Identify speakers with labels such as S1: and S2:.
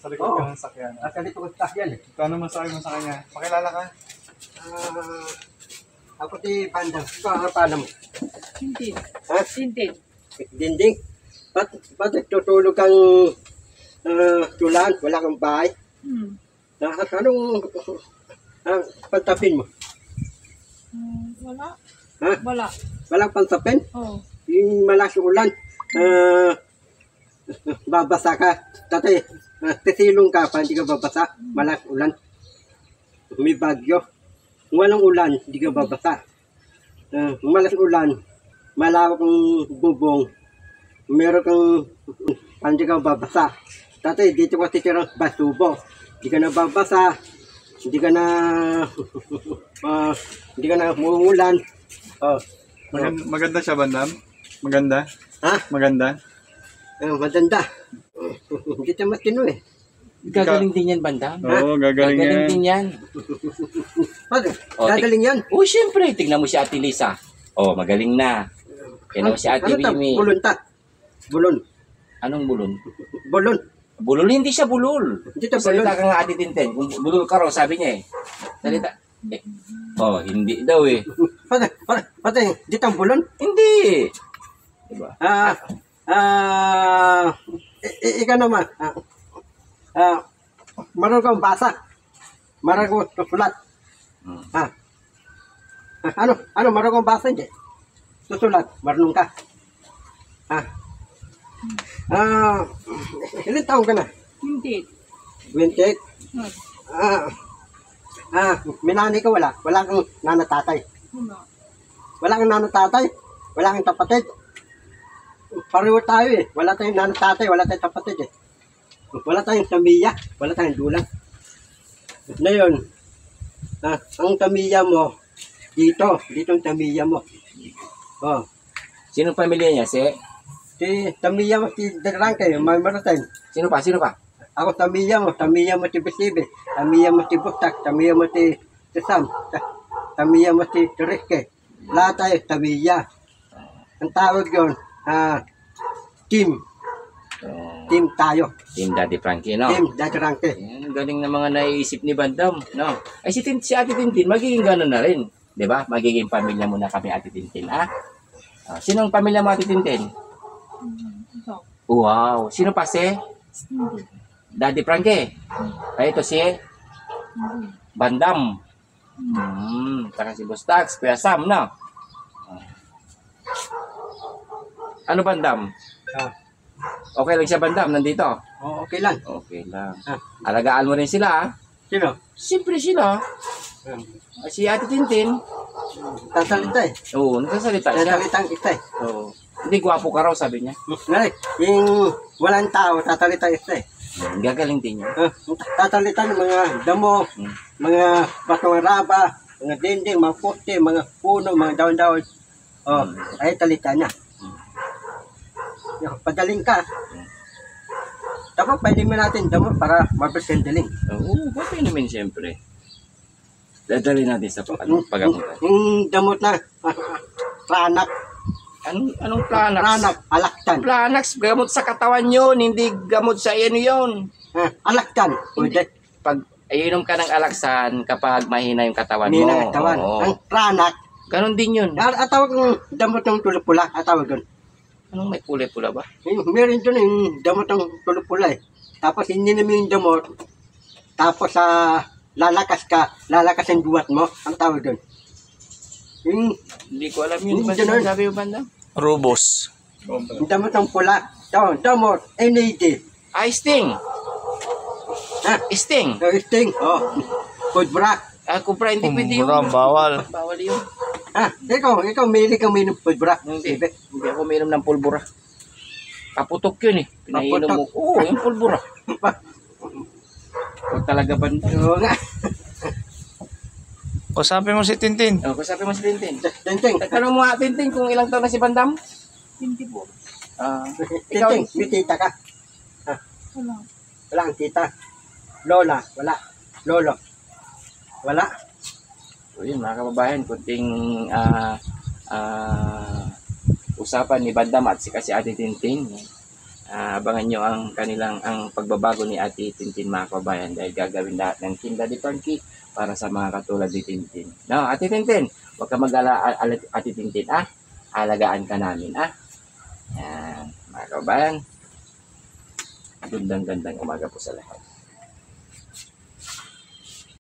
S1: Sa likod ka ng sakyan.
S2: Sa likod ng sakyan eh.
S1: Ano masabi mo sa kanya? Pakilala ka?
S2: Ako si Bandang. Ikaw, paano mo?
S3: Tintin.
S2: Ha?
S3: Tintin.
S2: Dinding. Ba't tutulog kang tulan? Wala kang bahay? Anong pantapin mo?
S3: Wala.
S2: Ha?
S3: Wala.
S2: Walang pantapin?
S3: Oo.
S2: Yung malakas ulan, babasa ka. Tatay, tisilong ka pa, hindi ka babasa. Malakas ulan. May bagyo. Walang ulan, hindi ka babasa. Malakas ulan, malawak ang bubong. Meron kang, hindi ka babasa. Tatay, dito ka titirang basubo. Hindi ka na babasa. Hindi ka na umuulan.
S1: Maganda siya, Bandam? Maganda?
S2: Ha?
S1: Maganda?
S2: Maganda. Hindi tayo matino eh.
S4: Gagaling din yan, Bandam.
S1: Oo, gagaling yan.
S4: Gagaling din yan.
S2: Gagaling yan.
S4: Oh, siyempre. Tignan mo si Ate Lisa. Oh, magaling na. Tignan mo si Ate Mimi.
S2: Bulon ta. Bulon.
S4: Anong bulol?
S2: Bulon.
S4: Bulol, hindi siya bulol.
S2: Hindi ta bulon.
S4: Salita ka nga, Ate Tintin. Kung bulol ka raw, sabi niya eh. Salita. Oh, hindi daw eh.
S2: Patay, di ta bulon?
S4: Hindi. Diba?
S2: Ikaw naman. Marunong kang basa. Marunong kang susulat. Ano, marunong kang basa hindi? Susulat, marunong ka. Ilan taong ka na?
S3: Tintin.
S2: 28. Minani ka wala? Wala kang nanatatay?
S3: Wala.
S2: Wala kang nanatatay? Wala kang kapatid? Pareho tayo eh. Wala tayong nanatatay, wala tayong kapatid eh. Wala tayong tamiya, wala tayong dulang. Ngayon, ang tamiya mo, dito ang tamiya mo. Oh.
S4: Sino pamilya niya? Si
S2: Tamiya mo, si Derangke, may marating.
S4: Sino pa?
S2: Ako tamiya mo si Bisibe, tamiya mo si Butak, tamiya mo si Sam, tamiya mo si Riske. Lahat tayo tamiya. Ang tawag yun, team. Team tayo.
S4: Team Daddy Frankie, no?
S2: Team Derangke.
S4: Yan, galing na mga naiisip ni Bandam, no? Ay, si Ate Tintin, magiging gano'n na rin. Diba? Magiging pamilya muna kami, Ate Tintin, ha? Sinong pamilya mo, Ate Tintin?
S3: Ito.
S4: Wow! Sino pa si?
S3: Tintin.
S4: Daddy Frankie? Ay, ito si? Bandam. Saka si Bustax, Kuya Sam, no? Ano, Bandam? Okay lang siya, Bandam, nandito?
S2: Okay lang.
S4: Okay lang. Alagaan mo rin sila, ha?
S2: Sino?
S4: Siyempre sila. Si Ate Tintin.
S2: Tasalita eh.
S4: Oo, nagsasalita siya.
S2: Tatalitang isa eh.
S4: Oo. Hindi, gwapo ka raw, sabi niya.
S2: Yung walang tao, tatalita isa eh.
S4: Gagaling din niya.
S2: Tatalita ng mga damo, mga batong raba, mga dinding, mga poste, mga puno, mga daon-daon. Ay talita niya. Padaling ka. Tapos pwede mo natin damo para mabilis yung daling.
S4: Oo, okay naman siyempre. Dadali natin sa pagamutan.
S2: Yung damot na ranak.
S4: Anong Planax?
S2: Ranak, alaktan.
S4: Planax, gamot sa katawan yun, hindi gamot sa ano yun.
S2: Alaktan. Pwede.
S4: Pag iinom ka ng alaksan kapag mahina yung katawan mo.
S2: Mahina yung katawan.
S4: Oo.
S2: Ang ranak.
S4: Ganon din yun.
S2: Atawag ng damot ng tulipula. Atawag doon.
S4: Anong may kulay-pula ba?
S2: Meron doon yung damot ng tulipula eh. Tapos hindi naman yung damot. Tapos lalakas ang duwat mo. Ang tawag doon.
S4: Hindi ko alam yun. Ba
S2: Ganun.
S4: sabi mo, Banda?
S5: Rubos.
S2: Yung damot ng pula. Damot. NAD.
S4: Sting.
S2: Ha?
S4: Sting.
S2: Sting. Food bra.
S4: Kupra, hindi pwede yun.
S5: Bawal.
S4: Bawal yun.
S2: Ikaw, mahilig kang minom food bra.
S4: Hindi ako uminom ng pulbura. Kaputok yun eh. Pinainom mo.
S2: Kaputok?
S4: Oo, yung pulbura. Huwag talaga, Banda.
S2: Oo nga.
S5: Usapin mo si Tintin.
S4: Kasabi mo si Tintin.
S2: Tinting.
S4: Tanong mo nga, Tintin, kung ilang taon na si Bandam?
S3: Tintin po.
S4: Ikaw,
S2: Tinting. May tita ka.
S3: Wala.
S2: Wala kang tita. Lola. Wala. Lolo. Wala.
S4: So yun, mga kababayan, kunting usapan ni Bandam at si Ate Tintin. Abangan nyo ang pagbabago ni Ate Tintin mga kabayan dahil gagawin lahat ng Tinda de Turkey para sa mga katulad ni Tintin. No, Ate Tintin, huwag ka mag-ala, Ate Tintin, alagaan ka namin, Yan, mga kabayan. Gandang umaga po sa lahat.